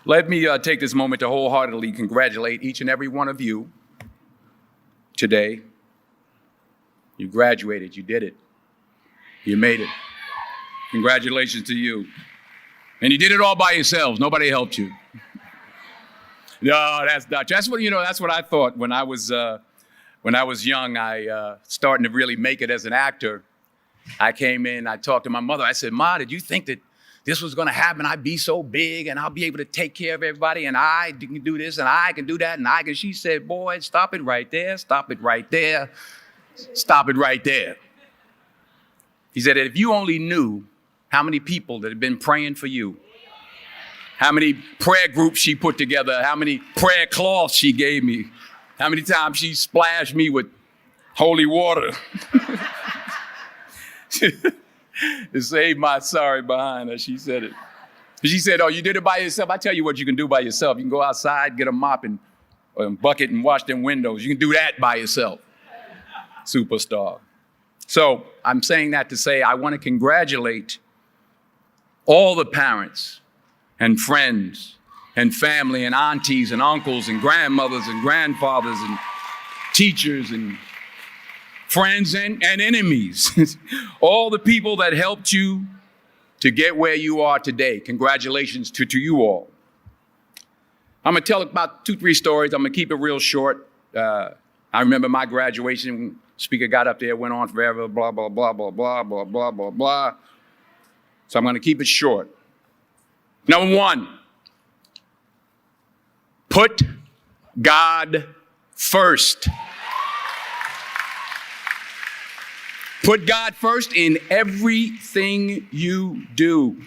Let me take this moment to wholeheartedly congratulate each and every one of you today. You graduated, you did it. You made it. Congratulations to you. And you did it all by yourselves. Nobody helped you. No, that's not. That's what I thought when I was young. I starting to really make it as an actor. I came in, I talked to my mother. I said, "Ma, did you think that this was going to happen? I'd be so big and I'll be able to take care of everybody and I can do this and I can do that and I can." She said, "Boy, stop it right there. Stop it right there. Stop it right there." He said that if you only knew how many people that have been praying for you, how many prayer groups she put together, how many prayer cloths she gave me, how many times she splashed me with holy water to save my sorry behind her. She said it. She said, "Oh, you did it by yourself? I tell you what you can do by yourself. You can go outside, get a mop and bucket and wash them windows. You can do that by yourself." Superstar. So I'm saying that to say I want to congratulate all the parents and friends and family and aunties and uncles and grandmothers and grandfathers and teachers and friends and enemies, all the people that helped you to get where you are today. Congratulations to you all. I'm going to tell about 2-3 stories. I'm going to keep it real short. I remember my graduation. Speaker got up there, went on forever, blah, blah, blah, blah, blah, blah, blah, blah, blah. So I'm going to keep it short. Number 1, put God first. Put God first in everything you do.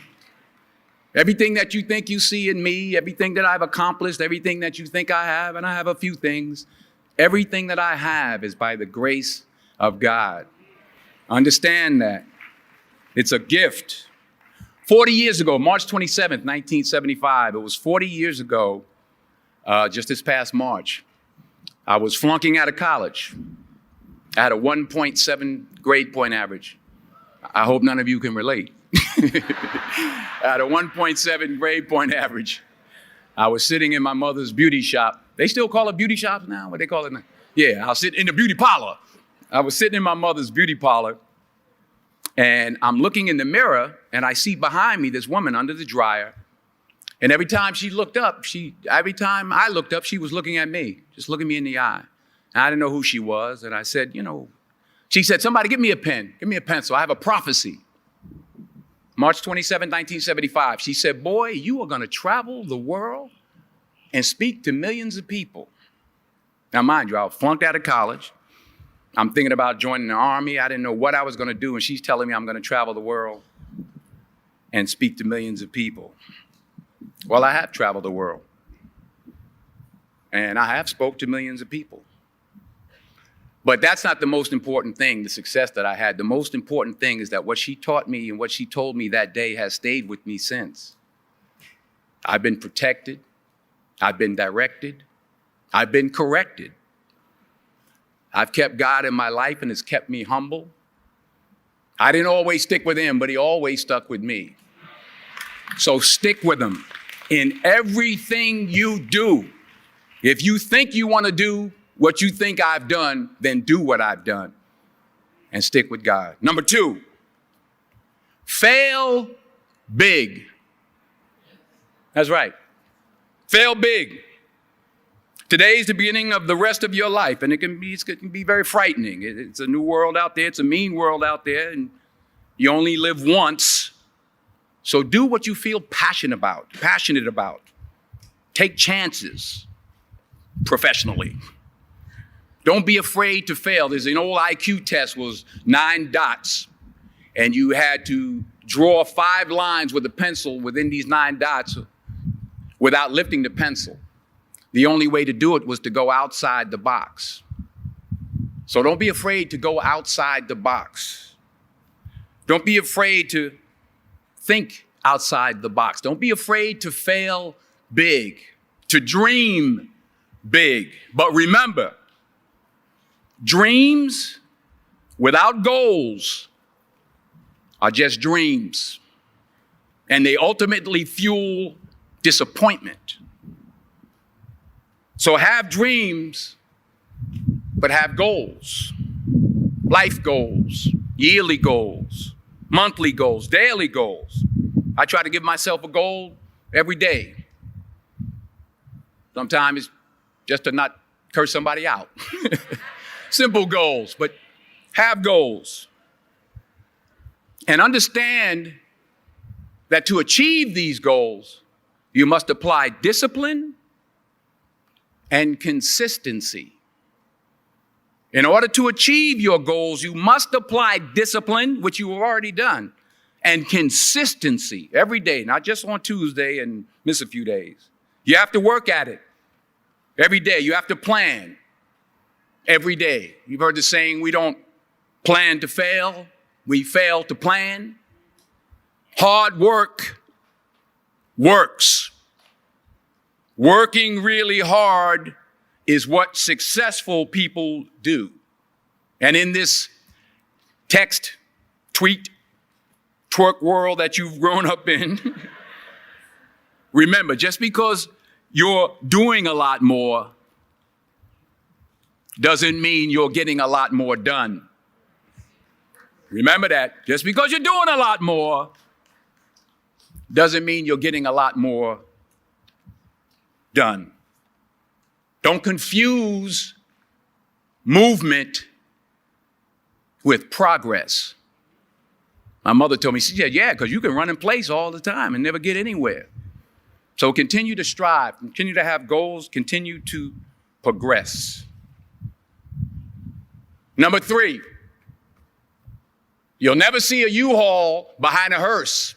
Everything that you think you see in me, everything that I've accomplished, everything that you think I have, and I have a few things, everything that I have is by the grace of God. Understand that. It's a gift. 40 years ago, March 27th, 1975, it was 40 years ago, just this past March, I was flunking out of college. I had a 1.7 grade point average. I hope none of you can relate. I had a 1.7 grade point average. I was sitting in my mother's beauty shop. They still call it beauty shops now? What they call it now? Yeah, I was sitting in the beauty parlor. I was sitting in my mother's beauty parlor, and I'm looking in the mirror, and I see behind me this woman under the dryer. And every time she looked up, every time I looked up, she was looking at me, just looking me in the eye. And I didn't know who she was, and I said, she said, "Somebody give me a pen, give me a pencil. I have a prophecy." March 27, 1975, she said, "Boy, you are going to travel the world and speak to millions of people." Now, mind you, I flunked out of college. I'm thinking about joining the army. I didn't know what I was going to do, and she's telling me I'm going to travel the world and speak to millions of people. Well, I have traveled the world, and I have spoke to millions of people. But that's not the most important thing, the success that I had. The most important thing is that what she taught me and what she told me that day has stayed with me since. I've been protected. I've been directed. I've been corrected. I've kept God in my life, and it's kept me humble. I didn't always stick with him, but he always stuck with me. So stick with him in everything you do. If you think you want to do what you think I've done, then do what I've done and stick with God. Number 2, fail big. That's right. Fail big. Today is the beginning of the rest of your life, and it can be very frightening. It's a new world out there. It's a mean world out there, and you only live once. So do what you feel passionate about. Take chances professionally. Don't be afraid to fail. There's an old IQ test, was 9 dots, and you had to draw 5 lines with a pencil within these 9 dots without lifting the pencil. The only way to do it was to go outside the box. So don't be afraid to go outside the box. Don't be afraid to think outside the box. Don't be afraid to fail big, to dream big. But remember, dreams without goals are just dreams. And they ultimately fuel disappointment. So have dreams, but have goals. Life goals, yearly goals, monthly goals, daily goals. I try to give myself a goal every day. Sometimes it's just to not curse somebody out. Simple goals, but have goals. And understand that to achieve these goals, you must apply discipline and consistency. In order to achieve your goals, you must apply discipline, which you have already done, and consistency every day, not just on Tuesday and miss a few days. You have to work at it every day. You have to plan every day. You've heard the saying, we don't plan to fail, we fail to plan. Hard work works. Working really hard is what successful people do. And in this text, tweet, twerk world that you've grown up in, remember, just because you're doing a lot more doesn't mean you're getting a lot more done. Remember that. Just because you're doing a lot more doesn't mean you're getting a lot more done. Don't confuse movement with progress. My mother told me, she said, yeah, because you can run in place all the time and never get anywhere. So continue to strive, continue to have goals, continue to progress. Number 3, you'll never see a U-Haul behind a hearse.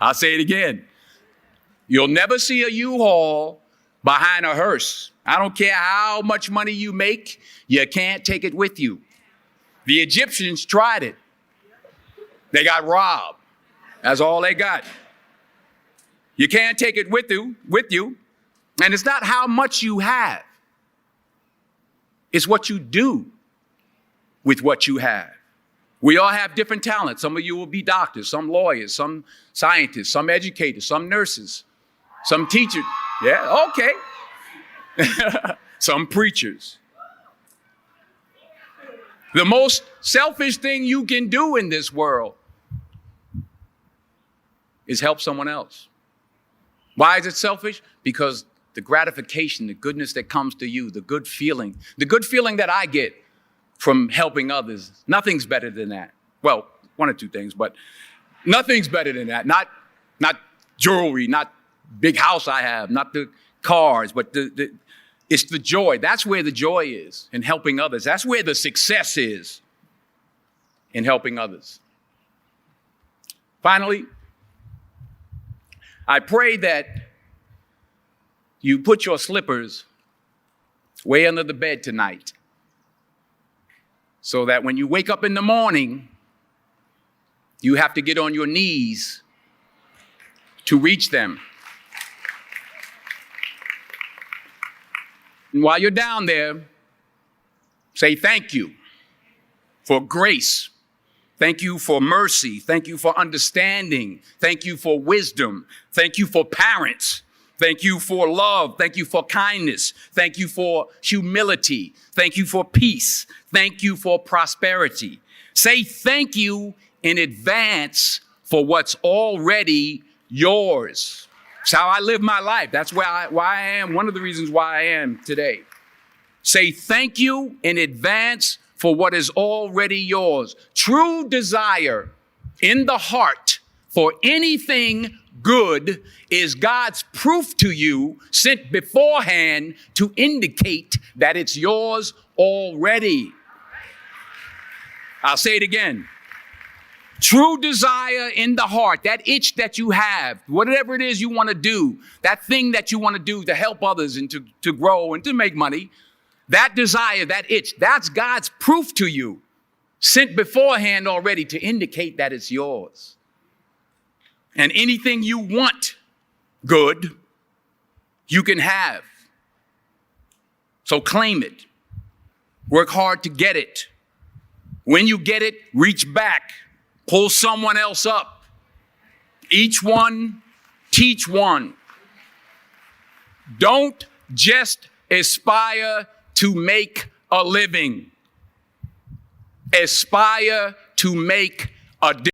I'll say it again. You'll never see a U-Haul behind a hearse. I don't care how much money you make, you can't take it with you. The Egyptians tried it. They got robbed. That's all they got. You can't take it with you. And it's not how much you have. It's what you do with what you have. We all have different talents. Some of you will be doctors, some lawyers, some scientists, some educators, some nurses, some teachers. Yeah, okay. Some preachers. The most selfish thing you can do in this world is help someone else. Why is it selfish? Because the gratification, the goodness that comes to you, the good feeling that I get from helping others, nothing's better than that. Well, one or two things, but nothing's better than that. Not jewelry, not big house I have, not the cars, but it's the joy. That's where the joy is, in helping others. That's where the success is, in helping others. Finally, I pray that you put your slippers way under the bed tonight, so that when you wake up in the morning, you have to get on your knees to reach them. And while you're down there, say thank you for grace. Thank you for mercy. Thank you for understanding. Thank you for wisdom. Thank you for parents. Thank you for love. Thank you for kindness. Thank you for humility. Thank you for peace. Thank you for prosperity. Say thank you in advance for what's already yours. It's how I live my life. That's why I am, one of the reasons why I am today. Say thank you in advance for what is already yours. True desire in the heart for anything good is God's proof to you, sent beforehand to indicate that it's yours already. I'll say it again. True desire in the heart, that itch that you have, whatever it is you want to do, that thing that you want to do to help others and to grow and to make money, that desire, that itch, that's God's proof to you, sent beforehand already to indicate that it's yours. And anything you want good, you can have. So claim it. Work hard to get it. When you get it, reach back. Pull someone else up. Each one, teach one. Don't just aspire to make a living. Aspire to make a difference.